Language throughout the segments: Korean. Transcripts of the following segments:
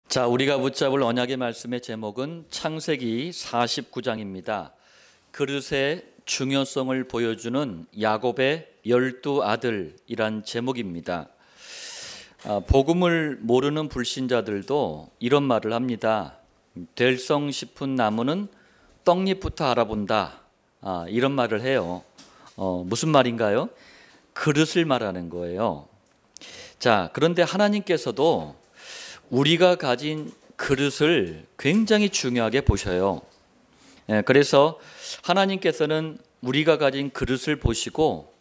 자, 우리가 붙잡을 언약의 말씀의 제목은 창세기 49장입니다. 그릇의 중요성을 보여주는 야곱의 12아들이란 제목입니다. 복음을 모르는 불신자들도 이런 말을 합니다. 될성 싶은 나무는 떡잎부터 알아본다. 이런 말을 해요. 무슨 말인가요? 그릇을 말하는 거예요. 자, 그런데 하나님께서도 우리가 가진 그릇을 굉장히 중요하게 보셔요. 그래서 하나님께서는 우리가 가진 그릇을 보시고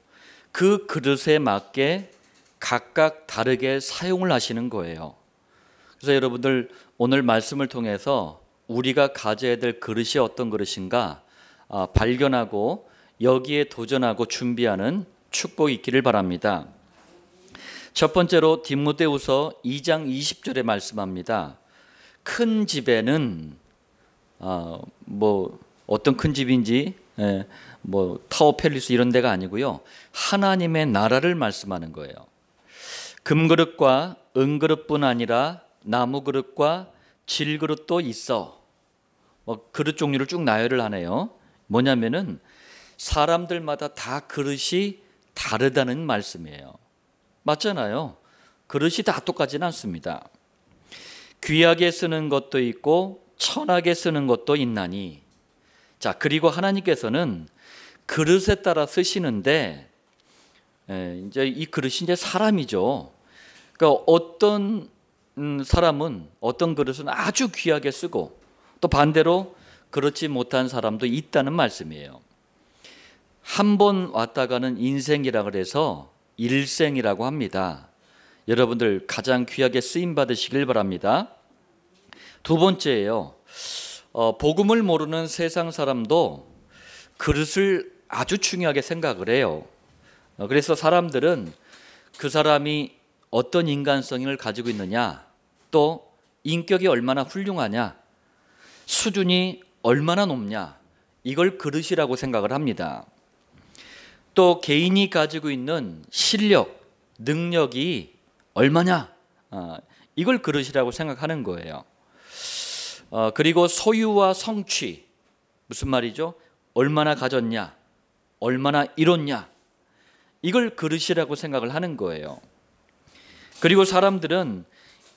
그 그릇에 맞게 각각 다르게 사용을 하시는 거예요. 그래서 여러분들 오늘 말씀을 통해서 우리가 가져야 될 그릇이 어떤 그릇인가 발견하고 여기에 도전하고 준비하는 축복이 있기를 바랍니다. 첫 번째로 디모데후서 2장 20절에 말씀합니다. 큰 집에는 어떤 큰 집인지 타워 팰리스 이런 데가 아니고요. 하나님의 나라를 말씀하는 거예요. 금그릇과 은그릇뿐 아니라 나무그릇과 질그릇도 있어. 그릇 종류를 쭉 나열을 하네요. 뭐냐면은 사람들마다 다 그릇이 다르다는 말씀이에요. 맞잖아요. 그릇이 다 똑같지는 않습니다. 귀하게 쓰는 것도 있고 천하게 쓰는 것도 있나니. 자, 그리고 하나님께서는 그릇에 따라 쓰시는데 이제 이 그릇이 이제 사람이죠. 그러니까 어떤 사람은 어떤 그릇은 아주 귀하게 쓰고 또 반대로 그렇지 못한 사람도 있다는 말씀이에요. 한 번 왔다 가는 인생이라 그래서 일생이라고 합니다. 여러분들 가장 귀하게 쓰임 받으시길 바랍니다. 두 번째예요. 복음을 모르는 세상 사람도 그릇을 아주 중요하게 생각을 해요. 그래서 사람들은 그 사람이 어떤 인간성을 가지고 있느냐, 또 인격이 얼마나 훌륭하냐, 수준이 얼마나 높냐, 이걸 그릇이라고 생각을 합니다. 또 개인이 가지고 있는 실력, 능력이 얼마냐, 이걸 그릇이라고 생각하는 거예요. 그리고 소유와 성취, 무슨 말이죠? 얼마나 가졌냐, 얼마나 이뤘냐, 이걸 그릇이라고 생각을 하는 거예요. 그리고 사람들은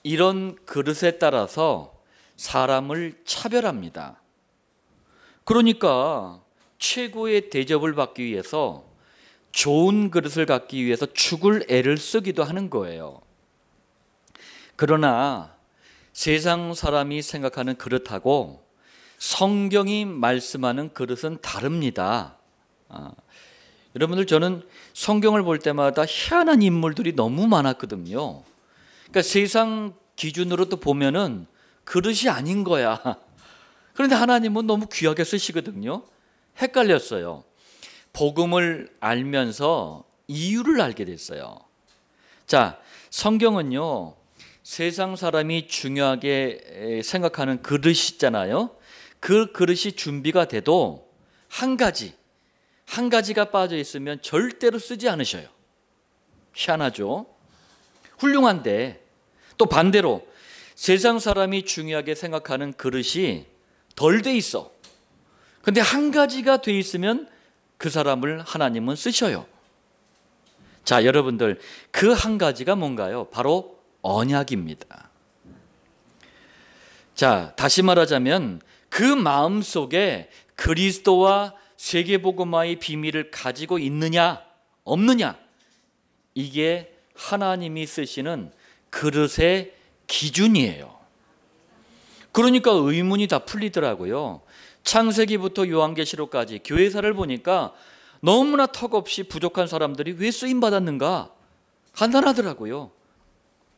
이런 그릇에 따라서 사람을 차별합니다. 그러니까 최고의 대접을 받기 위해서 좋은 그릇을 갖기 위해서 죽을 애를 쓰기도 하는 거예요. 그러나 세상 사람이 생각하는 그릇하고 성경이 말씀하는 그릇은 다릅니다. 여러분들, 저는 성경을 볼 때마다 희한한 인물들이 너무 많았거든요. 그러니까 세상 기준으로 또 보면은 그릇이 아닌 거야. 그런데 하나님은 너무 귀하게 쓰시거든요. 헷갈렸어요. 복음을 알면서 이유를 알게 됐어요. 자, 성경은요, 세상 사람이 중요하게 생각하는 그릇이 있잖아요. 그 그릇이 준비가 돼도 한 가지가 빠져 있으면 절대로 쓰지 않으셔요. 희한하죠? 훌륭한데 또 반대로 세상 사람이 중요하게 생각하는 그릇이 덜 돼 있어. 근데 한 가지가 돼 있으면 그 사람을 하나님은 쓰셔요. 자, 여러분들, 그 한 가지가 뭔가요? 바로 언약입니다. 자, 다시 말하자면 그 마음속에 그리스도와 세계복음화의 비밀을 가지고 있느냐 없느냐, 이게 하나님이 쓰시는 그릇의 기준이에요. 그러니까 의문이 다 풀리더라고요. 창세기부터 요한계시록까지 교회사를 보니까 너무나 턱없이 부족한 사람들이 왜 쓰임받았는가 간단하더라고요.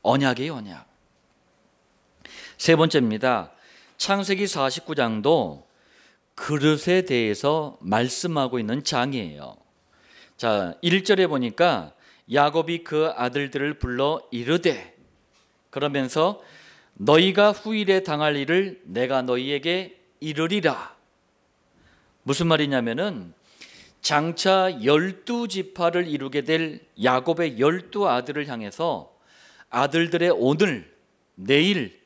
언약이에요, 언약. 세 번째입니다. 창세기 49장도 그릇에 대해서 말씀하고 있는 장이에요. 자, 1절에 보니까 야곱이 그 아들들을 불러 이르되, 그러면서 너희가 후일에 당할 일을 내가 너희에게 이르리라. 무슨 말이냐면은 장차 12지파를 이루게 될 야곱의 12아들을 향해서 아들들의 오늘, 내일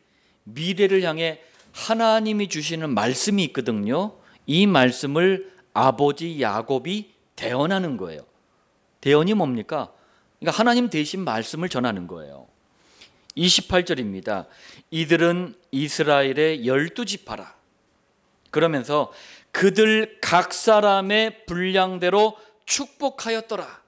미래를 향해 하나님이 주시는 말씀이 있거든요. 이 말씀을 아버지 야곱이 대언하는 거예요. 대언이 뭡니까? 그러니까 하나님 대신 말씀을 전하는 거예요. 28절입니다. 이들은 이스라엘의 12지파라. 그러면서 그들 각 사람의 분량대로 축복하였더라.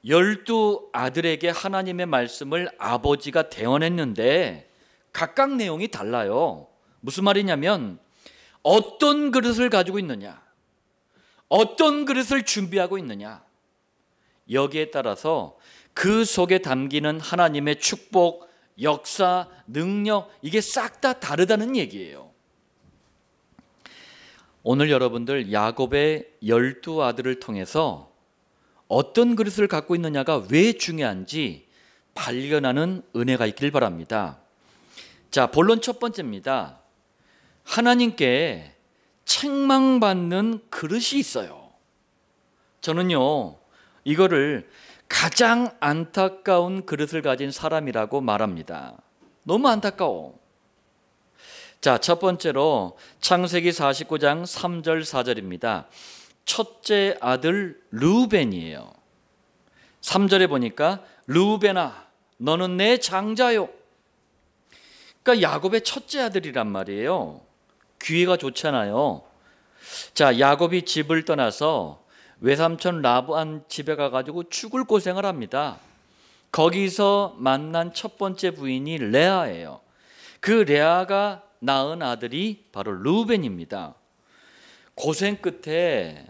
12아들에게 하나님의 말씀을 아버지가 대언했는데 각각 내용이 달라요. 무슨 말이냐면 어떤 그릇을 가지고 있느냐, 어떤 그릇을 준비하고 있느냐, 여기에 따라서 그 속에 담기는 하나님의 축복, 역사, 능력, 이게 싹 다 다르다는 얘기예요. 오늘 여러분들 야곱의 12아들을 통해서 어떤 그릇을 갖고 있느냐가 왜 중요한지 발견하는 은혜가 있길 바랍니다. 자, 본론 첫 번째입니다. 하나님께 책망받는 그릇이 있어요. 저는요, 이거를 가장 안타까운 그릇을 가진 사람이라고 말합니다. 너무 안타까워. 자, 첫 번째로 창세기 49장 3절 4절입니다. 첫째 아들 르우벤이에요. 3절에 보니까 르우벤아 너는 내 장자요. 그러니까 야곱의 첫째 아들이란 말이에요. 귀회가 좋잖아요. 자, 야곱이 집을 떠나서 외삼촌 라반 집에 가가지고 죽을 고생을 합니다. 거기서 만난 첫 번째 부인이 레아예요. 그 레아가 낳은 아들이 바로 르우벤입니다. 고생 끝에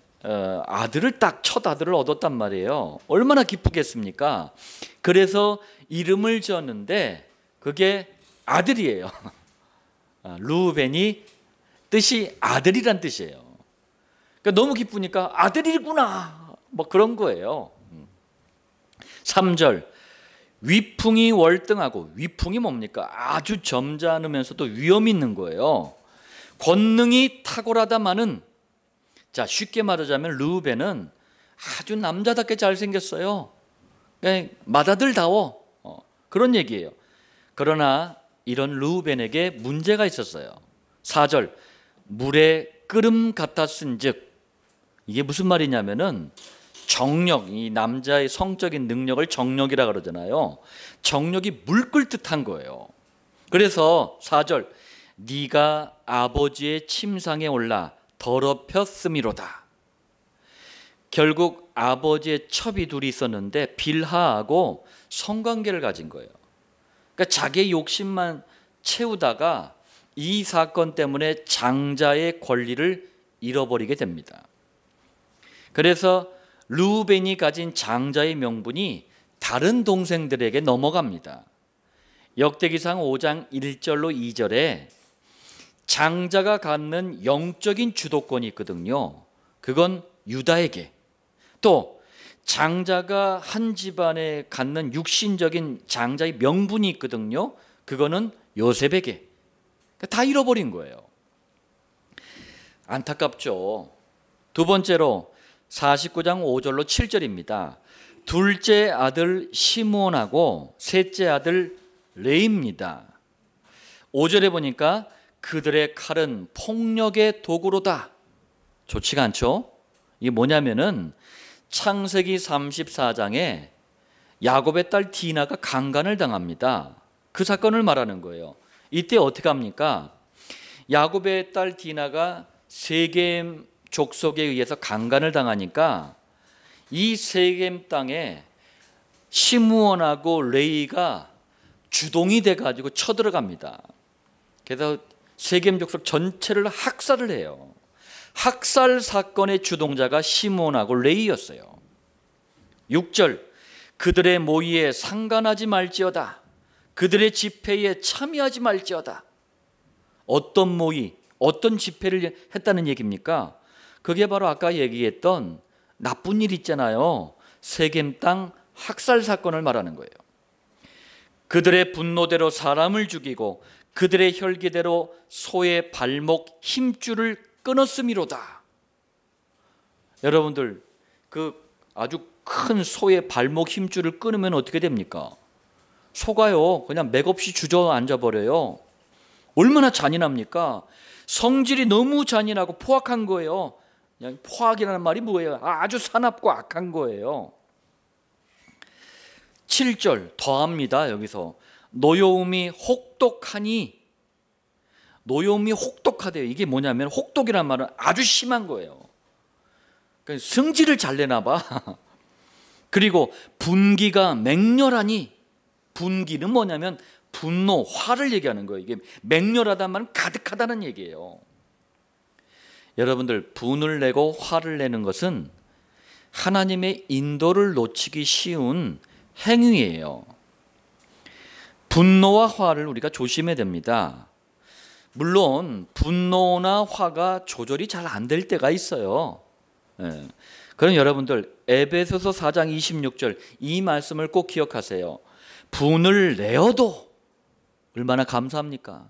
아들을 딱 첫 아들을 얻었단 말이에요. 얼마나 기쁘겠습니까? 그래서 이름을 지었는데 그게 아들이에요. 르우벤이 뜻이 아들이란 뜻이에요. 그러니까 너무 기쁘니까 아들이구나 뭐 그런 거예요. 3절 위풍이 월등하고, 위풍이 뭡니까? 아주 점잖으면서도 위험 있는 거예요. 권능이 탁월하다마는, 자, 쉽게 말하자면 르우벤은 아주 남자답게 잘생겼어요. 그러니까 맏아들다워, 그런 얘기예요. 그러나 이런 르우벤에게 문제가 있었어요. 4절 물에 끓음 같았은즉, 이게 무슨 말이냐면은 정력, 이 남자의 성적인 능력을 정력이라 그러잖아요. 정력이 물 끓 듯한 거예요. 그래서 4절 네가 아버지의 침상에 올라 더럽혔음이로다. 결국 아버지의 첩이 둘이 있었는데 빌하하고 성관계를 가진 거예요. 그러니까 자기의 욕심만 채우다가 이 사건 때문에 장자의 권리를 잃어버리게 됩니다. 그래서 르우벤이 가진 장자의 명분이 다른 동생들에게 넘어갑니다. 역대기상 5장 1절로 2절에 장자가 갖는 영적인 주도권이 있거든요. 그건 유다에게, 또 장자가 한 집안에 갖는 육신적인 장자의 명분이 있거든요. 그거는 요셉에게. 다 잃어버린 거예요. 안타깝죠. 두 번째로 49장 5절로 7절입니다. 둘째 아들 시므온하고 셋째 아들 레이입니다. 5절에 보니까 그들의 칼은 폭력의 도구로다. 좋지가 않죠? 이게 뭐냐면은 창세기 34장에 야곱의 딸 디나가 강간을 당합니다. 그 사건을 말하는 거예요. 이때 어떻게 합니까? 야곱의 딸 디나가 세겜 족속에 의해서 강간을 당하니까 이 세겜 땅에 시므온하고 레이가 주동이 돼가지고 쳐들어갑니다. 그래서 세겜 족속 전체를 학살을 해요. 학살 사건의 주동자가 시므온하고 레이였어요. 6절 그들의 모의에 상관하지 말지어다. 그들의 집회에 참여하지 말지어다. 어떤 모의, 어떤 집회를 했다는 얘기입니까? 그게 바로 아까 얘기했던 나쁜 일 있잖아요. 세겜 땅 학살 사건을 말하는 거예요. 그들의 분노대로 사람을 죽이고 그들의 혈기대로 소의 발목 힘줄을 끊었음이로다. 여러분들, 그 아주 큰 소의 발목 힘줄을 끊으면 어떻게 됩니까? 소가요 그냥 맥없이 주저앉아 버려요. 얼마나 잔인합니까? 성질이 너무 잔인하고 포악한 거예요. 그냥 포악이라는 말이 뭐예요? 아주 사납고 악한 거예요. 7절 더합니다. 여기서 노여움이 혹독하니, 노여움이 혹독하대요. 이게 뭐냐면 혹독이란 말은 아주 심한 거예요. 그러니까 성질을 잘 내나 봐. 그리고 분기가 맹렬하니, 분기는 뭐냐면 분노, 화를 얘기하는 거예요. 이게 맹렬하다는 말은 가득하다는 얘기예요. 여러분들, 분을 내고 화를 내는 것은 하나님의 인도를 놓치기 쉬운 행위예요. 분노와 화를 우리가 조심해야 됩니다. 물론 분노나 화가 조절이 잘 안 될 때가 있어요. 그럼 여러분들, 에베소서 4장 26절 이 말씀을 꼭 기억하세요. 분을 내어도 얼마나 감사합니까?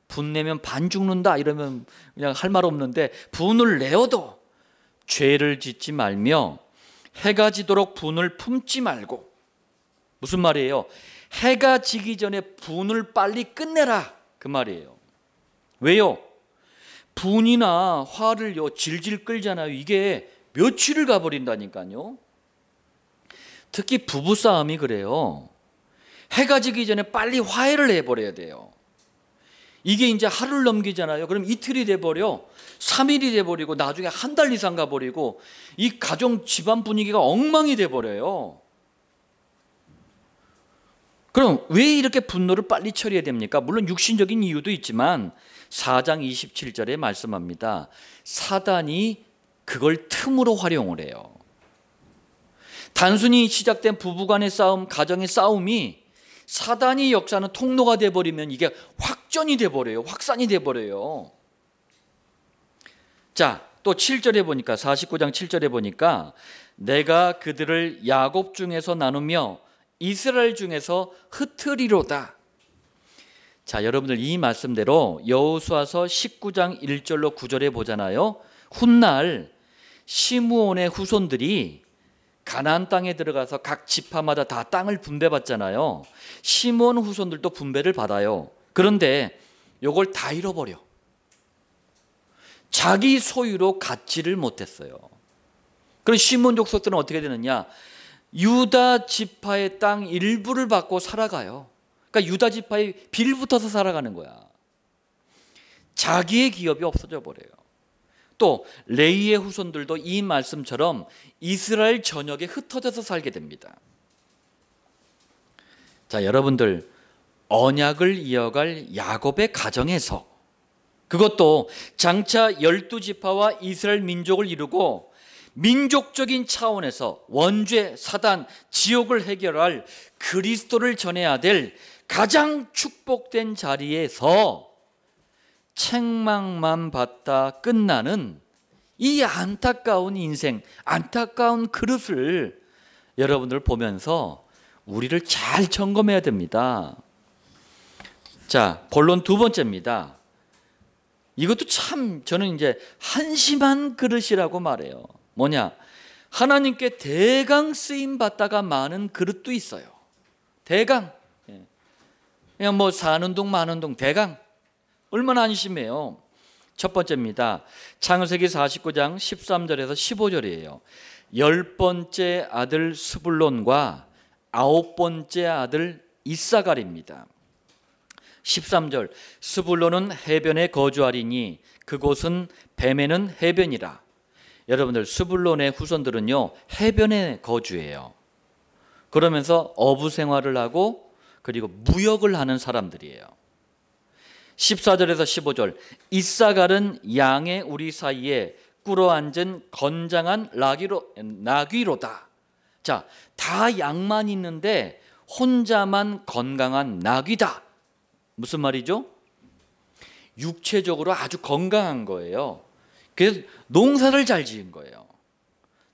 분내면 반 죽는다 이러면 그냥 할 말 없는데, 분을 내어도 죄를 짓지 말며 해가 지도록 분을 품지 말고. 무슨 말이에요? 해가 지기 전에 분을 빨리 끝내라, 그 말이에요. 왜요? 분이나 화를요 질질 끌잖아요. 이게 며칠을 가버린다니까요. 특히 부부싸움이 그래요. 해가 지기 전에 빨리 화해를 해버려야 돼요. 이게 이제 하루를 넘기잖아요. 그럼 이틀이 돼버려, 3일이 돼버리고 나중에 한 달 이상 가버리고 이 가정 집안 분위기가 엉망이 돼버려요. 그럼 왜 이렇게 분노를 빨리 처리해야 됩니까? 물론 육신적인 이유도 있지만 4장 27절에 말씀합니다. 사단이 그걸 틈으로 활용을 해요. 단순히 시작된 부부간의 싸움, 가정의 싸움이 사단이 역사하는 통로가 돼버리면 이게 확전이 돼버려요. 확산이 돼버려요. 자, 또 7절에 보니까, 49장 7절에 보니까 내가 그들을 야곱 중에서 나누며 이스라엘 중에서 흩으리로다. 자, 여러분들, 이 말씀대로 여호수아서 19장 1절로 9절에 보잖아요. 훗날 시므온의 후손들이 가나안 땅에 들어가서 각 지파마다 다 땅을 분배받잖아요. 시므온 후손들도 분배를 받아요. 그런데 요걸 다 잃어버려. 자기 소유로 갖지를 못했어요. 그럼 시므온 족속들은 어떻게 되느냐? 유다 지파의 땅 일부를 받고 살아가요. 그러니까 유다 지파에 빌붙어서 살아가는 거야. 자기의 기업이 없어져 버려요. 또 레위의 후손들도 이 말씀처럼 이스라엘 전역에 흩어져서 살게 됩니다. 자, 여러분들, 언약을 이어갈 야곱의 가정에서, 그것도 장차 12지파와 이스라엘 민족을 이루고 민족적인 차원에서 원죄, 사단, 지옥을 해결할 그리스도를 전해야 될 가장 축복된 자리에서 책망만 받다 끝나는 이 안타까운 인생, 안타까운 그릇을 여러분들 보면서 우리를 잘 점검해야 됩니다. 자, 본론 두 번째입니다. 이것도 참 저는 이제 한심한 그릇이라고 말해요. 뭐냐? 하나님께 대강 쓰임 받다가 마는 그릇도 있어요. 대강. 그냥 뭐 사는 둥 마는 둥 대강. 얼마나 안심해요. 첫 번째입니다. 창세기 49장 13절에서 15절이에요. 10번째 아들 스불론과 9번째 아들 이사갈입니다. 13절, 스불론은 해변에 거주하리니 그곳은 뱀에는 해변이라. 여러분들, 스불론의 후손들은요 해변에 거주해요. 그러면서 어부 생활을 하고 그리고 무역을 하는 사람들이에요. 14절에서 15절, 이사갈은 양의 우리 사이에 꿇어앉은 건장한 나귀로다. 자, 다 양만 있는데 혼자만 건강한 나귀다. 무슨 말이죠? 육체적으로 아주 건강한 거예요. 그래서 농사를 잘 지은 거예요.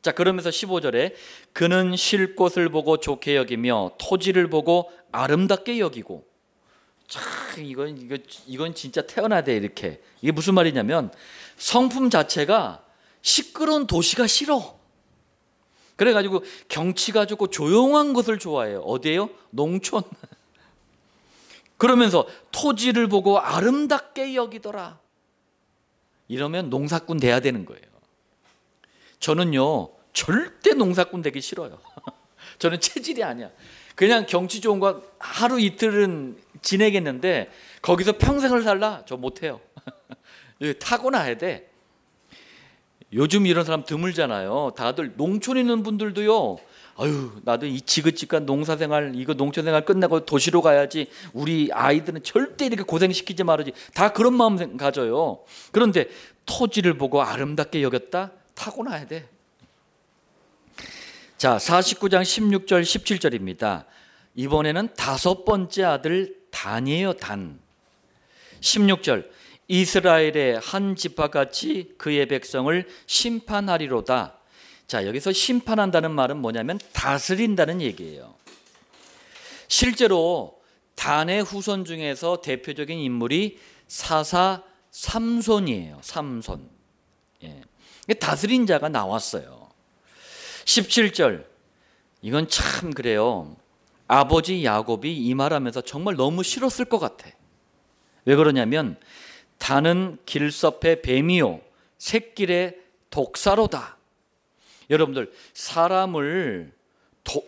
자, 그러면서 15절에 그는 쉴 곳을 보고 좋게 여기며 토지를 보고 아름답게 여기고. 참, 이건 진짜 태어나야 돼, 이렇게. 이게 무슨 말이냐면 성품 자체가 시끄러운 도시가 싫어. 그래가지고 경치가 좋고 조용한 곳을 좋아해요. 어디예요? 농촌. 그러면서 토지를 보고 아름답게 여기더라. 이러면 농사꾼 돼야 되는 거예요. 저는요 절대 농사꾼 되기 싫어요. 저는 체질이 아니야. 그냥 경치 좋은 거 하루 이틀은 지내겠는데 거기서 평생을 살라? 저 못해요. 타고나야 돼. 요즘 이런 사람 드물잖아요. 다들 농촌에 있는 분들도요, 아유 나도 이 지긋지긋한 농사생활, 이거 농촌생활 끝나고 도시로 가야지, 우리 아이들은 절대 이렇게 고생시키지 말아야지, 다 그런 마음 가져요. 그런데 토지를 보고 아름답게 여겼다? 타고나야 돼. 자, 49장 16절 17절입니다. 이번에는 다섯 번째 아들 단이에요. 단. 16절, 이스라엘의 한 지파같이 그의 백성을 심판하리로다. 자, 여기서 심판한다는 말은 뭐냐면 다스린다는 얘기예요. 실제로 단의 후손 중에서 대표적인 인물이 사사 삼손이에요. 삼손. 예. 다스린 자가 나왔어요. 17절, 이건 참 그래요. 아버지 야곱이 이 말하면서 정말 너무 싫었을 것 같아. 왜 그러냐면 단은 길섭의 뱀이요 샛길의 독사로다. 여러분들, 사람을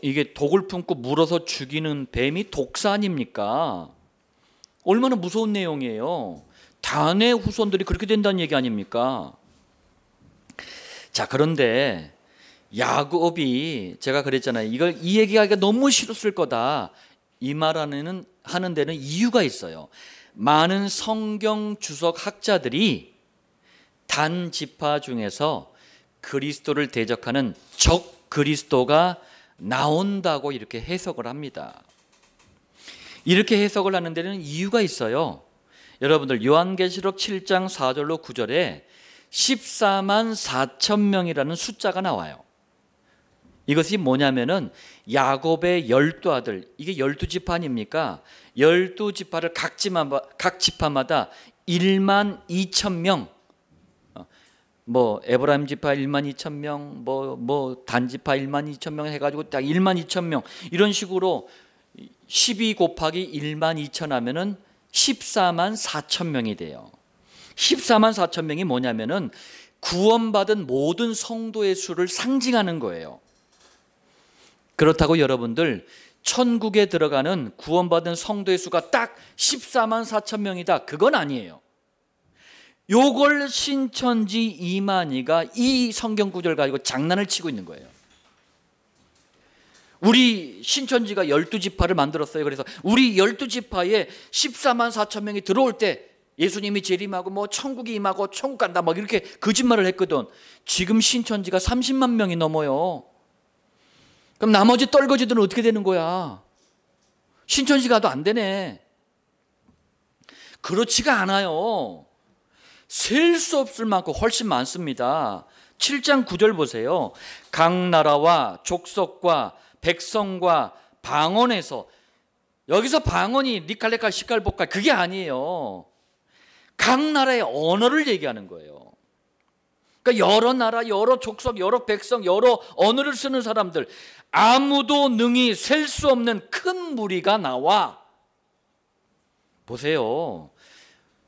이게 독을 품고 물어서 죽이는 뱀이 독사 아닙니까? 얼마나 무서운 내용이에요. 단의 후손들이 그렇게 된다는 얘기 아닙니까? 자, 그런데 야곱이, 제가 그랬잖아요, 이걸 이 얘기하기가 너무 싫었을 거다, 이 말하는 데는 이유가 있어요. 많은 성경 주석 학자들이 단 지파 중에서 그리스도를 대적하는 적 그리스도가 나온다고 이렇게 해석을 합니다. 이렇게 해석을 하는 데는 이유가 있어요. 여러분들, 요한계시록 7장 4절로 9절에 14만 4천 명이라는 숫자가 나와요. 이것이 뭐냐면은 야곱의 12아들, 이게 12지파 아닙니까? 12지파를 각 지파마다 1만 2천 명, 뭐 에브라임 지파 1만 2천 명, 뭐 단지파 1만 2천 명 해가지고 딱 1만 2천 명, 이런 식으로 12 곱하기 1만 2천 하면은 14만 4천 명이 돼요. 14만 4천 명이 뭐냐면은 구원받은 모든 성도의 수를 상징하는 거예요. 그렇다고 여러분들, 천국에 들어가는 구원받은 성도의 수가 딱 14만 4천 명이다, 그건 아니에요. 요걸 신천지 이만희가 이 성경 구절 가지고 장난을 치고 있는 거예요. 우리 신천지가 12지파를 만들었어요. 그래서 우리 12지파에 14만 4천 명이 들어올 때 예수님이 재림하고 뭐 천국이 임하고 천국 간다 막 이렇게 거짓말을 했거든. 지금 신천지가 30만 명이 넘어요. 그럼 나머지 떨거지들은 어떻게 되는 거야? 신천지 가도 안 되네. 그렇지가 않아요. 셀 수 없을 만큼 훨씬 많습니다. 7장 9절 보세요. 각 나라와 족속과 백성과 방언에서, 여기서 방언이 리칼레칼 시칼복칼 그게 아니에요. 각 나라의 언어를 얘기하는 거예요. 그러니까 여러 나라, 여러 족속, 여러 백성, 여러 언어를 쓰는 사람들, 아무도 능히 셀 수 없는 큰 무리가 나와. 보세요.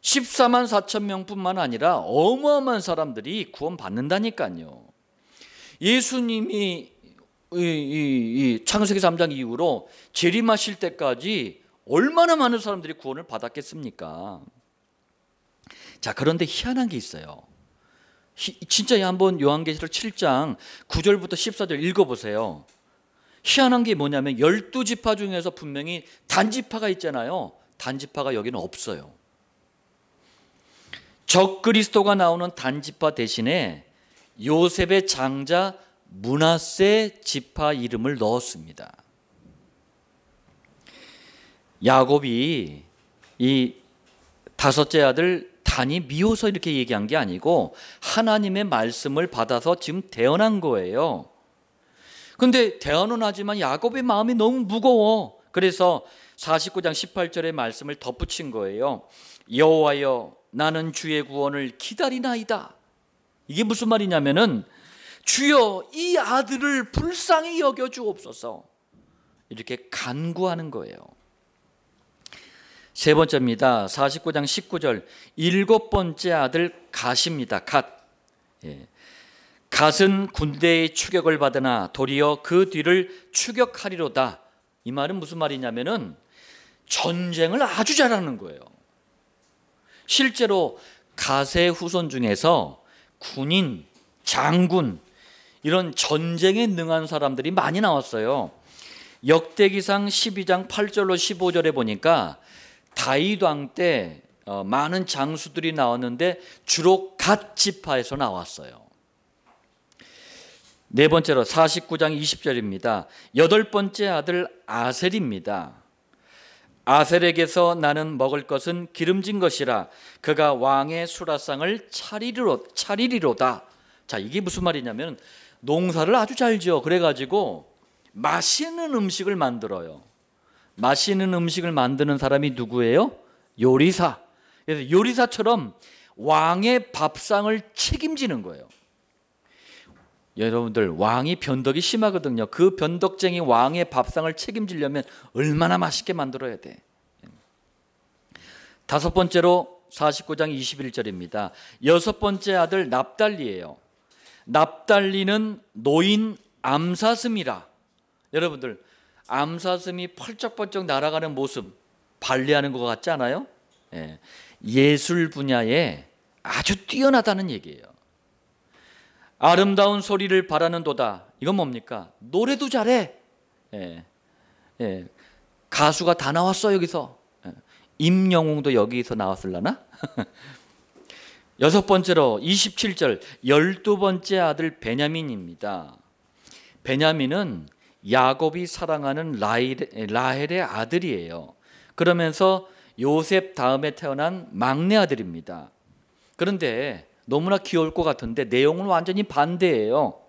14만 4천 명뿐만 아니라 어마어마한 사람들이 구원받는다니까요. 예수님이 이 창세기 3장 이후로 재림하실 때까지 얼마나 많은 사람들이 구원을 받았겠습니까? 자, 그런데 희한한 게 있어요. 진짜 한번 요한계시록 7장 9절부터 14절 읽어보세요. 희한한 게 뭐냐면 12지파 중에서 분명히 단지파가 있잖아요. 단지파가 여기는 없어요. 적 그리스도가 나오는 단지파 대신에 요셉의 장자 므낫세 지파 이름을 넣었습니다. 야곱이 이 다섯째 아들 단이 미워서 이렇게 얘기한 게 아니고 하나님의 말씀을 받아서 지금 대언한 거예요. 근데 대언은 하지만 야곱의 마음이 너무 무거워. 그래서 49장 18절의 말씀을 덧붙인 거예요. 여호와여, 나는 주의 구원을 기다리나이다. 이게 무슨 말이냐면은, 주여 이 아들을 불쌍히 여겨 주옵소서, 이렇게 간구하는 거예요. 세 번째입니다. 49장 19절 일곱 번째 아들 갓입니다. 갓. 갓은 군대의 추격을 받으나 도리어 그 뒤를 추격하리로다. 이 말은 무슨 말이냐면은 전쟁을 아주 잘하는 거예요. 실제로 갓의 후손 중에서 군인, 장군 이런 전쟁에 능한 사람들이 많이 나왔어요. 역대기상 12장 8절로 15절에 보니까 다윗 왕 때 많은 장수들이 나왔는데 주로 갓 지파에서 나왔어요. 네 번째로 49장 20절입니다. 여덟 번째 아들 아셀입니다. 아셀에게서 나는 먹을 것은 기름진 것이라 그가 왕의 수라상을 차리리로다. 자, 이게 무슨 말이냐면 농사를 아주 잘 지어. 그래가지고 맛있는 음식을 만들어요. 맛있는 음식을 만드는 사람이 누구예요? 요리사. 그래서 요리사처럼 왕의 밥상을 책임지는 거예요. 여러분들, 왕이 변덕이 심하거든요. 그 변덕쟁이 왕의 밥상을 책임지려면 얼마나 맛있게 만들어야 돼. 다섯 번째로 49장 21절입니다. 여섯 번째 아들 납달리예요. 납달리는 노인 암사슴이라. 여러분들, 암사슴이 펄쩍펄쩍 날아가는 모습 발리하는 것 같지 않아요? 예술 분야에 아주 뛰어나다는 얘기예요. 아름다운 소리를 바라는도다. 이건 뭡니까? 노래도 잘해. 가수가 다 나왔어 여기서. 임영웅도 여기서 나왔을라나? 여섯 번째로 27절 12번째 아들 베냐민입니다. 베냐민은 야곱이 사랑하는 라헬의 아들이에요. 그러면서 요셉 다음에 태어난 막내 아들입니다. 그런데 너무나 귀여울 것 같은데 내용은 완전히 반대예요.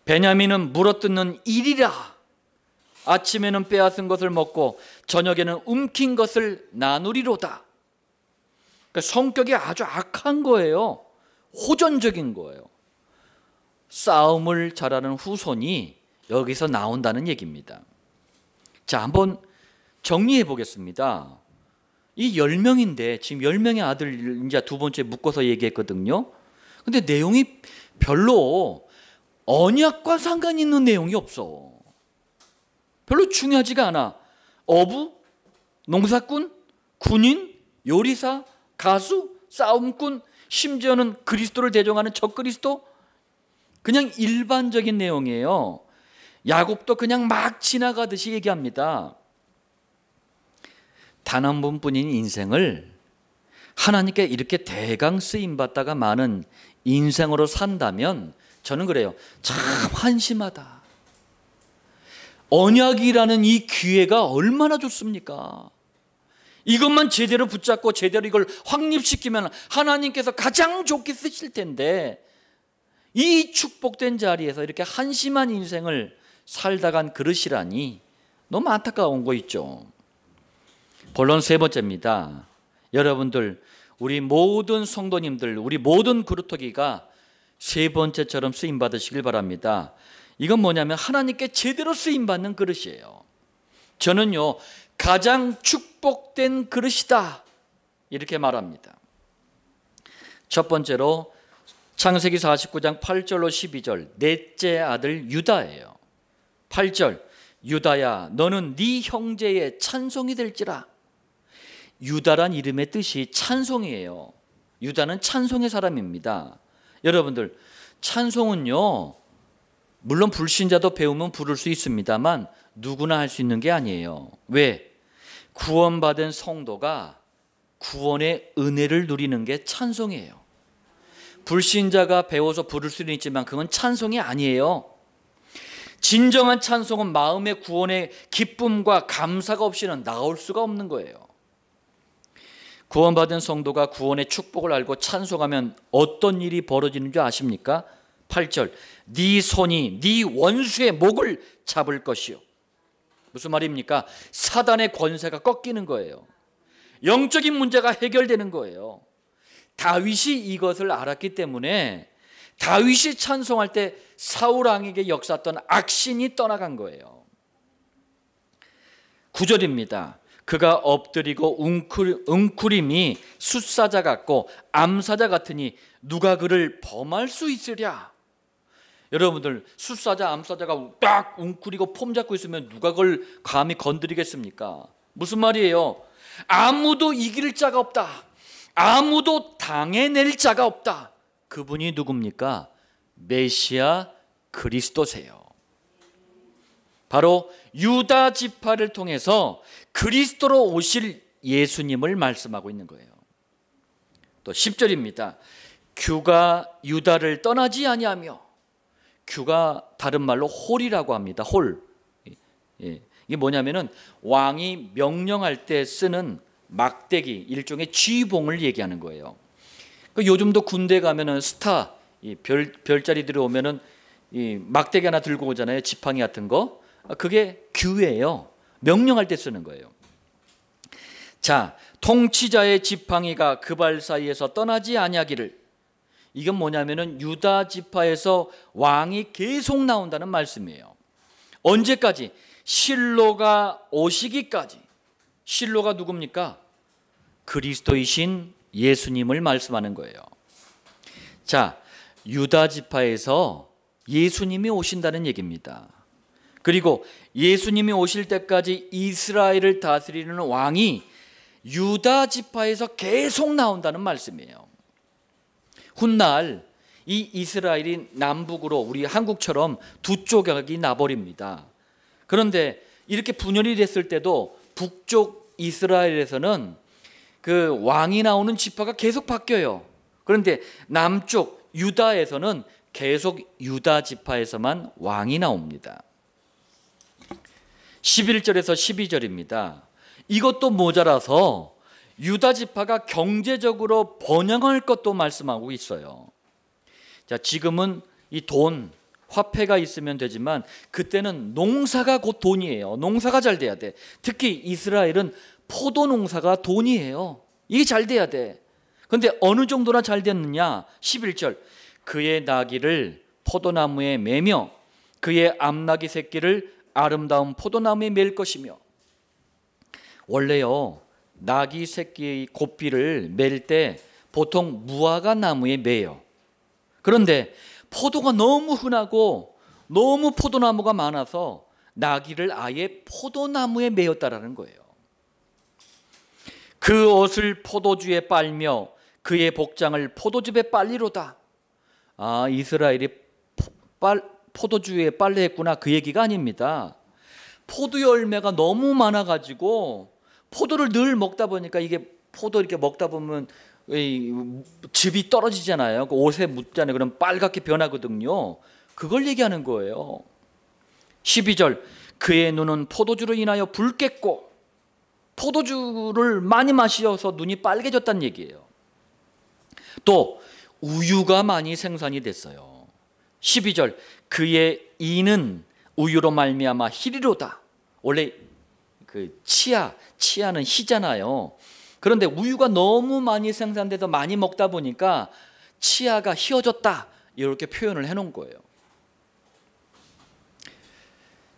베냐민은 물어뜯는 일이라. 아침에는 빼앗은 것을 먹고 저녁에는 움킨 것을 나누리로다. 그러니까 성격이 아주 악한 거예요. 호전적인 거예요. 싸움을 잘하는 후손이 여기서 나온다는 얘기입니다. 자, 한번 정리해 보겠습니다. 이 10명인데 지금 10명의 아들 이제 두 번째 묶어서 얘기했거든요. 근데 내용이 별로 언약과 상관 있는 내용이 없어. 별로 중요하지가 않아. 어부, 농사꾼, 군인, 요리사, 가수, 싸움꾼, 심지어는 그리스도를 대적하는 적그리스도, 그냥 일반적인 내용이에요. 야곱도 그냥 막 지나가듯이 얘기합니다. 단 한 번뿐인 인생을 하나님께 이렇게 대강 쓰임받다가 많은 인생으로 산다면 저는 그래요. 참 한심하다. 언약이라는 이 기회가 얼마나 좋습니까? 이것만 제대로 붙잡고 제대로 이걸 확립시키면 하나님께서 가장 좋게 쓰실 텐데 이 축복된 자리에서 이렇게 한심한 인생을 살다간 그릇이라니 너무 안타까운 거 있죠. 본론 세 번째입니다. 여러분들, 우리 모든 성도님들, 우리 모든 그루터기가 세 번째처럼 쓰임 받으시길 바랍니다. 이건 뭐냐면 하나님께 제대로 쓰임 받는 그릇이에요. 저는요, 가장 축복된 그릇이다 이렇게 말합니다. 첫 번째로 창세기 49장 8절로 12절 넷째 아들 유다예요. 8절 유다야 너는 네 형제의 찬송이 될지라. 유다란 이름의 뜻이 찬송이에요. 유다는 찬송의 사람입니다. 여러분들, 찬송은요 물론 불신자도 배우면 부를 수 있습니다만 누구나 할 수 있는 게 아니에요. 왜? 구원받은 성도가 구원의 은혜를 누리는 게 찬송이에요. 불신자가 배워서 부를 수는 있지만 그건 찬송이 아니에요. 진정한 찬송은 마음의 구원의 기쁨과 감사가 없이는 나올 수가 없는 거예요. 구원받은 성도가 구원의 축복을 알고 찬송하면 어떤 일이 벌어지는 줄 아십니까? 8절 네 손이 네 원수의 목을 잡을 것이요. 무슨 말입니까? 사단의 권세가 꺾이는 거예요. 영적인 문제가 해결되는 거예요. 다윗이 이것을 알았기 때문에 다윗이 찬송할 때 사울 왕에게 역사했던 악신이 떠나간 거예요. 9절입니다. 그가 엎드리고 웅크림이 숫사자 같고 암사자 같으니 누가 그를 범할 수 있으랴. 여러분들, 숫사자 암사자가 딱 웅크리고 폼 잡고 있으면 누가 그걸 감히 건드리겠습니까? 무슨 말이에요? 아무도 이길 자가 없다. 아무도 당해낼 자가 없다. 그분이 누굽니까? 메시아 그리스도세요. 바로 유다 지파를 통해서 그리스도로 오실 예수님을 말씀하고 있는 거예요. 또 10절입니다. 규가 유다를 떠나지 아니하며, 규가 다른 말로 홀이라고 합니다. 홀. 이게 뭐냐면은 왕이 명령할 때 쓰는 막대기, 일종의 쥐봉을 얘기하는 거예요. 요즘도 군대 가면은 스타, 별자리들이 오면은 이 막대기 하나 들고 오잖아요. 지팡이 같은 거. 그게 규예요. 명령할 때 쓰는 거예요. 자, 통치자의 지팡이가 그 발 사이에서 떠나지 아니하기를. 이건 뭐냐면은 유다 지파에서 왕이 계속 나온다는 말씀이에요. 언제까지? 실로가 오시기까지. 실로가 누굽니까? 그리스도이신 예수님을 말씀하는 거예요. 자, 유다 지파에서 예수님이 오신다는 얘기입니다. 그리고 예수님이 오실 때까지 이스라엘을 다스리는 왕이 유다 지파에서 계속 나온다는 말씀이에요. 훗날 이 이스라엘이 남북으로, 우리 한국처럼 두 조각이 나버립니다. 그런데 이렇게 분열이 됐을 때도 북쪽 이스라엘에서는 그 왕이 나오는 지파가 계속 바뀌어요. 그런데 남쪽 유다에서는 계속 유다 지파에서만 왕이 나옵니다. 11절에서 12절입니다. 이것도 모자라서 유다 지파가 경제적으로 번영할 것도 말씀하고 있어요. 자, 지금은 이 돈, 화폐가 있으면 되지만 그때는 농사가 곧 돈이에요. 농사가 잘 돼야 돼. 특히 이스라엘은 포도 농사가 돈이에요. 이게 잘 돼야 돼. 그런데 어느 정도나 잘 됐느냐? 11절. 그의 나귀를 포도나무에 매며 그의 암나귀 새끼를 아름다운 포도나무에 맬 것이며. 원래요, 나귀 새끼의 고삐를 맬 때 보통 무화과 나무에 매요. 그런데 포도가 너무 흔하고 너무 포도나무가 많아서 나귀를 아예 포도나무에 매었다라는 거예요. 그 옷을 포도주에 빨며 그의 복장을 포도즙에 빨리로다. 아, 이스라엘이 포도주에 빨래했구나, 그 얘기가 아닙니다. 포도 열매가 너무 많아가지고 포도를 늘 먹다 보니까, 이게 포도 이렇게 먹다 보면 즙이 떨어지잖아요. 그 옷에 묻잖아요. 그럼 빨갛게 변하거든요. 그걸 얘기하는 거예요. 12절. 그의 눈은 포도주로 인하여 붉겠고, 포도주를 많이 마셔서 눈이 빨개졌다는 얘기예요. 또 우유가 많이 생산이 됐어요. 12절. 그의 이는 우유로 말미암아 희리로다. 원래 그 치아는 희잖아요. 그런데 우유가 너무 많이 생산돼서 많이 먹다 보니까 치아가 희어졌다, 이렇게 표현을 해놓은 거예요.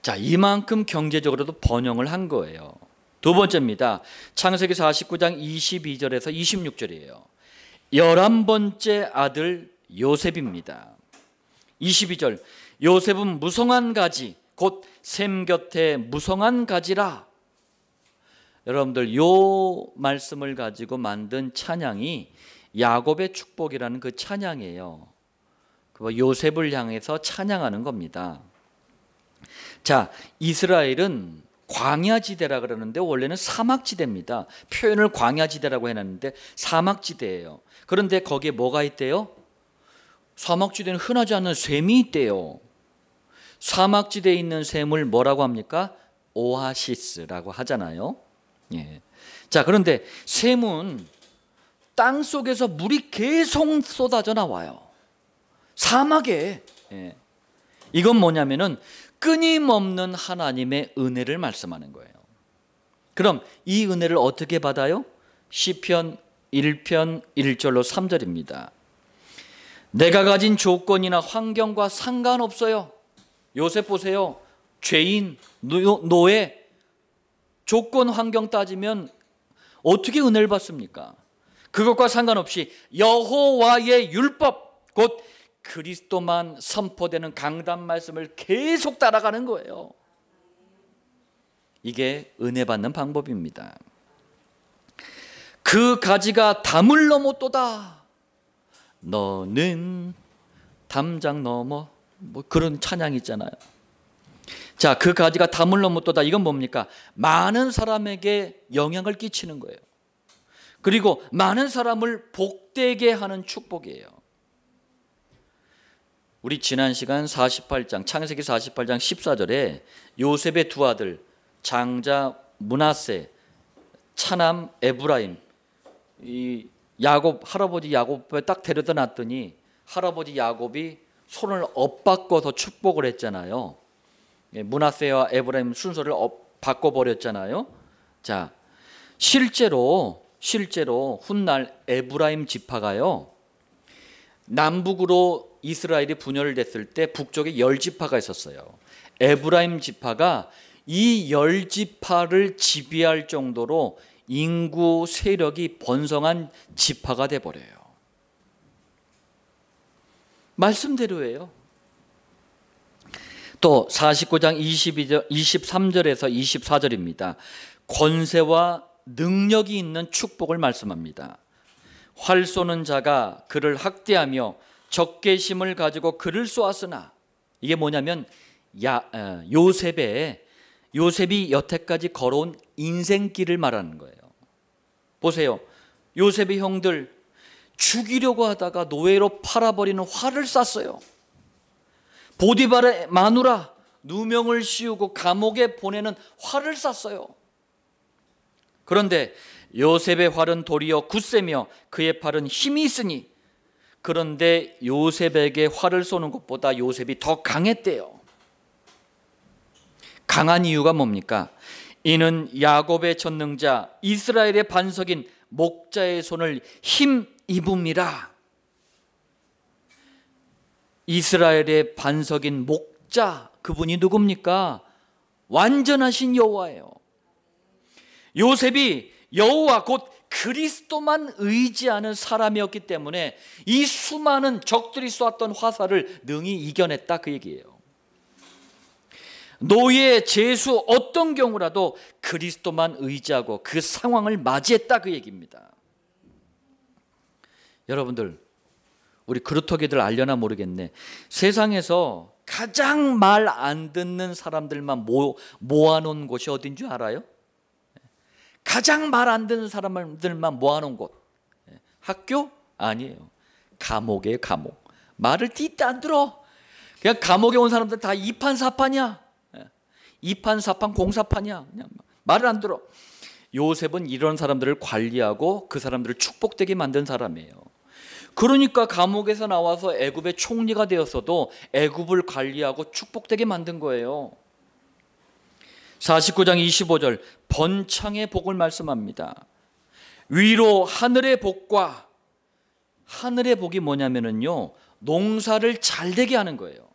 자, 이만큼 경제적으로도 번영을 한 거예요. 두 번째입니다. 창세기 49장 22절에서 26절이에요. 11번째 아들 요셉입니다. 22절. 요셉은 무성한 가지, 곧 셈 곁에 무성한 가지라. 여러분들, 요 말씀을 가지고 만든 찬양이 야곱의 축복이라는 그 찬양이에요. 요셉을 향해서 찬양하는 겁니다. 자, 이스라엘은 광야지대라 그러는데 원래는 사막지대입니다. 표현을 광야지대라고 해놨는데 사막지대예요. 그런데 거기에 뭐가 있대요? 사막지대는 흔하지 않는 샘이 있대요. 사막지대에 있는 샘을 뭐라고 합니까? 오아시스라고 하잖아요. 예. 자, 그런데 샘은 땅 속에서 물이 계속 쏟아져 나와요. 사막에. 예. 이건 뭐냐면은 끊임없는 하나님의 은혜를 말씀하는 거예요. 그럼 이 은혜를 어떻게 받아요? 시편 1편 1절로 3절입니다. 내가 가진 조건이나 환경과 상관없어요. 요셉 보세요. 죄인, 노예, 조건 환경 따지면 어떻게 은혜를 받습니까? 그것과 상관없이 여호와의 율법, 곧 그리스도만 선포되는 강단 말씀을 계속 따라가는 거예요. 이게 은혜 받는 방법입니다. 그 가지가 담을 넘었도다. 너는 담장 넘어. 뭐 그런 찬양이 있잖아요. 자, 그 가지가 담을 넘었도다. 이건 뭡니까? 많은 사람에게 영향을 끼치는 거예요. 그리고 많은 사람을 복되게 하는 축복이에요. 우리 지난 시간 48장, 창세기 48장 14절에 요셉의 두 아들 장자 므낫세, 차남 에브라임, 이 야곱, 할아버지 야곱에 딱 데려다 놨더니 할아버지 야곱이 손을 엇바꿔서 축복을 했잖아요. 므낫세와 에브라임 순서를 바꿔버렸잖아요. 자, 실제로 훗날 에브라임 지파가요, 남북으로 이스라엘이 분열을 됐을 때 북쪽에 10지파가 있었어요. 에브라임 지파가 이 10지파를 지배할 정도로 인구 세력이 번성한 지파가 돼버려요. 말씀대로예요. 또 49장 23절에서 24절입니다. 권세와 능력이 있는 축복을 말씀합니다. 활 쏘는 자가 그를 학대하며 적개심을 가지고 그를 쏘았으나, 이게 뭐냐면 요셉이 여태까지 걸어온 인생길을 말하는 거예요. 보세요. 요셉의 형들 죽이려고 하다가 노예로 팔아버리는 화를 쐈어요. 보디발의 마누라 누명을 씌우고 감옥에 보내는 화를 쐈어요. 그런데 요셉의 활은 도리어 굳세며 그의 팔은 힘이 있으니, 그런데 요셉에게 활을 쏘는 것보다 요셉이 더 강했대요. 강한 이유가 뭡니까? 이는 야곱의 전능자 이스라엘의 반석인 목자의 손을 힘입음이라. 이스라엘의 반석인 목자, 그분이 누굽니까? 완전하신 여호와예요. 요셉이 여호와 곧 그리스도만 의지하는 사람이었기 때문에 이 수많은 적들이 쏘았던 화살을 능히 이겨냈다, 그 얘기예요. 노예, 제수 어떤 경우라도 그리스도만 의지하고 그 상황을 맞이했다, 그 얘기입니다. 여러분들, 우리 그루터기들 알려나 모르겠네. 세상에서 가장 말 안 듣는 사람들만 모아놓은 곳이 어딘 줄 알아요? 가장 말 안 듣는 사람들만 모아놓은 곳. 학교? 아니에요. 감옥이에요, 감옥. 말을 띠때 안 들어. 그냥 감옥에 온 사람들 다 이판사판이야. 이판사판 공사판이야. 그냥 말을 안 들어. 요셉은 이런 사람들을 관리하고 그 사람들을 축복되게 만든 사람이에요. 그러니까 감옥에서 나와서 애굽의 총리가 되었어도 애굽을 관리하고 축복되게 만든 거예요. 49장 25절 번창의 복을 말씀합니다. 위로 하늘의 복과, 하늘의 복이 뭐냐면요, 농사를 잘 되게 하는 거예요.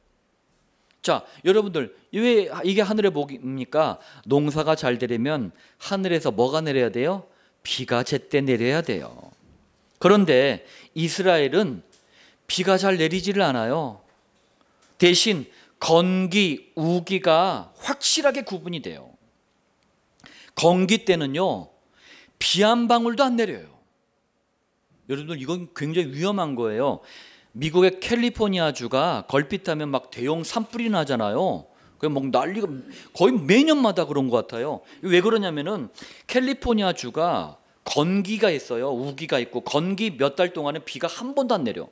자, 여러분들, 왜 이게 하늘의 복입니까? 농사가 잘 되려면 하늘에서 뭐가 내려야 돼요? 비가 제때 내려야 돼요. 그런데 이스라엘은 비가 잘 내리지를 않아요. 대신 건기, 우기가 확실하게 구분이 돼요. 건기 때는요, 비 한 방울도 안 내려요. 여러분들, 이건 굉장히 위험한 거예요. 미국의 캘리포니아주가 걸핏하면 막 대형 산불이 나잖아요. 그냥 막 난리가, 거의 매년마다 그런 것 같아요. 왜 그러냐면은 캘리포니아주가 건기가 있어요. 우기가 있고, 건기 몇 달 동안은 비가 한 번도 안 내려.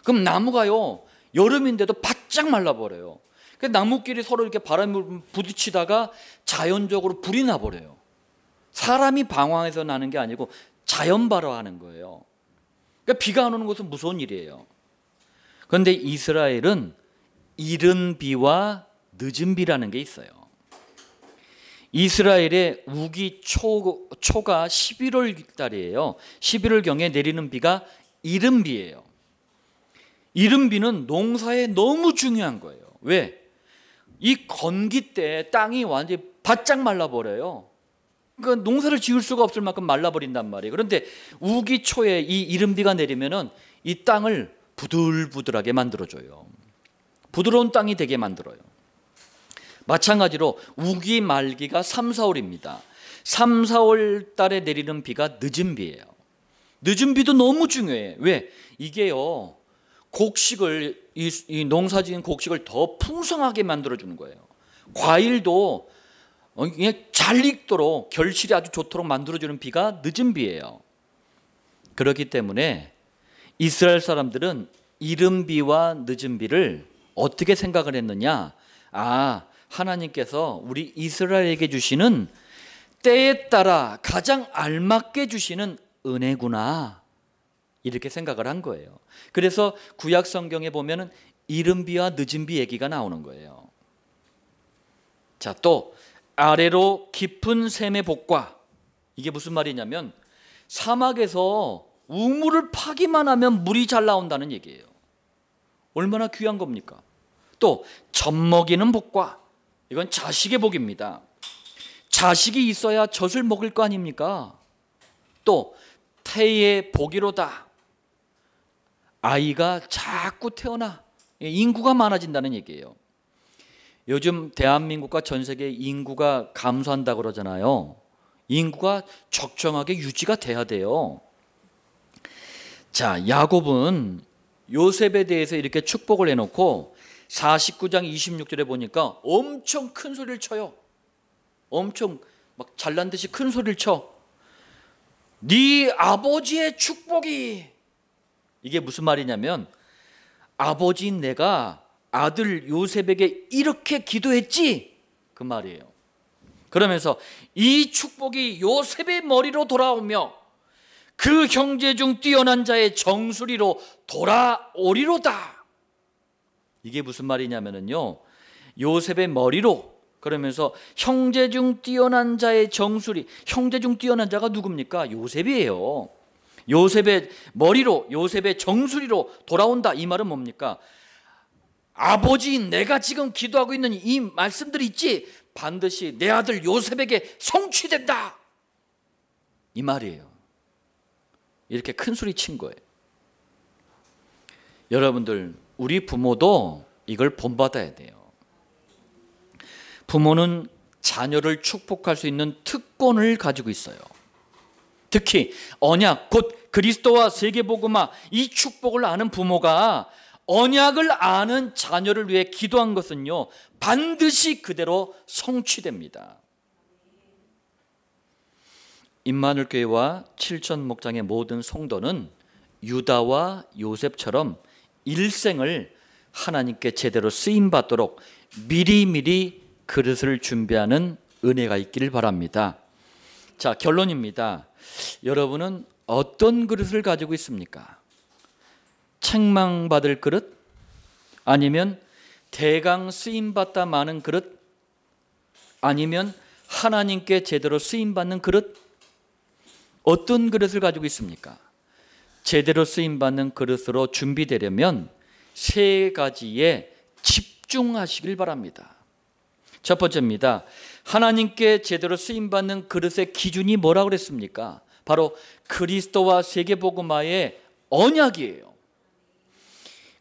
그럼 나무가요, 여름인데도 바짝 말라버려요. 나무끼리 서로 이렇게 바람을 부딪히다가 자연적으로 불이 나버려요. 사람이 방황해서 나는 게 아니고 자연 발화하는 거예요. 그러니까 비가 안 오는 것은 무서운 일이에요. 그런데 이스라엘은 이른 비와 늦은 비라는 게 있어요. 이스라엘의 우기 초가 11월 달이에요. 11월경에 내리는 비가 이른 비예요. 이른 비는 농사에 너무 중요한 거예요. 왜? 이 건기 때 땅이 완전히 바짝 말라버려요. 그러니까 농사를 지을 수가 없을 만큼 말라버린단 말이에요. 그런데 우기초에 이 이른비가 내리면은 이 땅을 부들부들하게 만들어줘요. 부드러운 땅이 되게 만들어요. 마찬가지로 우기 말기가 3, 4월입니다. 3, 4월 달에 내리는 비가 늦은 비예요. 늦은 비도 너무 중요해. 왜? 이게요, 곡식을, 이 농사지은 곡식을 더 풍성하게 만들어주는 거예요. 과일도 잘 익도록, 결실이 아주 좋도록 만들어주는 비가 늦은 비예요. 그렇기 때문에 이스라엘 사람들은 이른 비와 늦은 비를 어떻게 생각을 했느냐? 하나님께서 우리 이스라엘에게 주시는 때에 따라 가장 알맞게 주시는 은혜구나, 이렇게 생각을 한 거예요. 그래서 구약 성경에 보면은 이른 비와 늦은 비 얘기가 나오는 거예요. 자, 또 아래로 깊은 샘의 복과, 이게 무슨 말이냐면 사막에서 우물을 파기만 하면 물이 잘 나온다는 얘기예요. 얼마나 귀한 겁니까? 또 젖먹이는 복과, 이건 자식의 복입니다. 자식이 있어야 젖을 먹을 거 아닙니까? 또 태의 복이로다, 아이가 자꾸 태어나 인구가 많아진다는 얘기예요. 요즘 대한민국과 전 세계 인구가 감소한다고 그러잖아요. 인구가 적정하게 유지가 돼야 돼요. 자, 야곱은 요셉에 대해서 이렇게 축복을 해놓고 49장 26절에 보니까 엄청 큰 소리를 쳐요. 엄청 막 잘난 듯이 큰 소리를 쳐. 네 아버지의 축복이, 이게 무슨 말이냐면 아버지인 내가 아들 요셉에게 이렇게 기도했지, 그 말이에요. 그러면서 이 축복이 요셉의 머리로 돌아오며 그 형제 중 뛰어난 자의 정수리로 돌아오리로다. 이게 무슨 말이냐면요, 요셉의 머리로, 그러면서 형제 중 뛰어난 자의 정수리, 형제 중 뛰어난 자가 누굽니까? 요셉이에요. 요셉의 머리로, 요셉의 정수리로 돌아온다, 이 말은 뭡니까? 아버지인 내가 지금 기도하고 있는 이 말씀들이 있지, 반드시 내 아들 요셉에게 성취된다, 이 말이에요. 이렇게 큰 소리 친 거예요. 여러분들, 우리 부모도 이걸 본받아야 돼요. 부모는 자녀를 축복할 수 있는 특권을 가지고 있어요. 특히 언약, 곧 그리스도와 세계복음화, 이 축복을 아는 부모가 언약을 아는 자녀를 위해 기도한 것은요, 반드시 그대로 성취됩니다. 임마누엘 교회와 칠천 목장의 모든 성도는 유다와 요셉처럼 일생을 하나님께 제대로 쓰임받도록 미리미리 그릇을 준비하는 은혜가 있기를 바랍니다. 자, 결론입니다. 여러분은 어떤 그릇을 가지고 있습니까? 책망받을 그릇? 아니면 대강 쓰임받다 마는 그릇? 아니면 하나님께 제대로 쓰임받는 그릇? 어떤 그릇을 가지고 있습니까? 제대로 쓰임받는 그릇으로 준비되려면 세 가지에 집중하시길 바랍니다. 첫 번째입니다. 하나님께 제대로 쓰임받는 그릇의 기준이 뭐라고 그랬습니까? 바로 그리스도와 세계복음화의 언약이에요.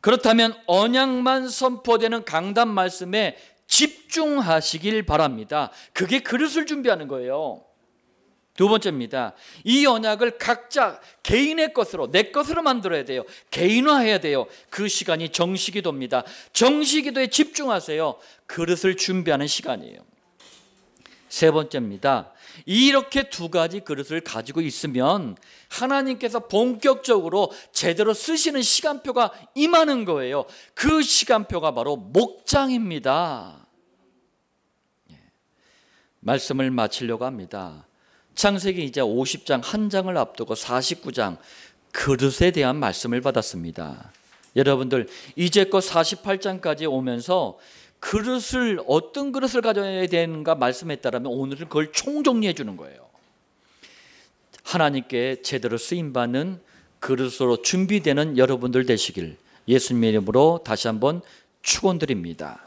그렇다면 언약만 선포되는 강단 말씀에 집중하시길 바랍니다. 그게 그릇을 준비하는 거예요. 두 번째입니다. 이 언약을 각자 개인의 것으로, 내 것으로 만들어야 돼요. 개인화해야 돼요. 그 시간이 정시기도입니다. 정시기도에 집중하세요. 그릇을 준비하는 시간이에요. 세 번째입니다. 이렇게 두 가지 그릇을 가지고 있으면 하나님께서 본격적으로 제대로 쓰시는 시간표가 임하는 거예요. 그 시간표가 바로 목장입니다. 말씀을 마치려고 합니다. 창세기 이제 50장 한 장을 앞두고 49장 그릇에 대한 말씀을 받았습니다. 여러분들, 이제껏 48장까지 오면서 그릇을, 어떤 그릇을 가져야 되는가 말씀했다라면 오늘은 그걸 총정리해 주는 거예요. 하나님께 제대로 쓰임받는 그릇으로 준비되는 여러분들 되시길 예수님의 이름으로 다시 한번 축원드립니다.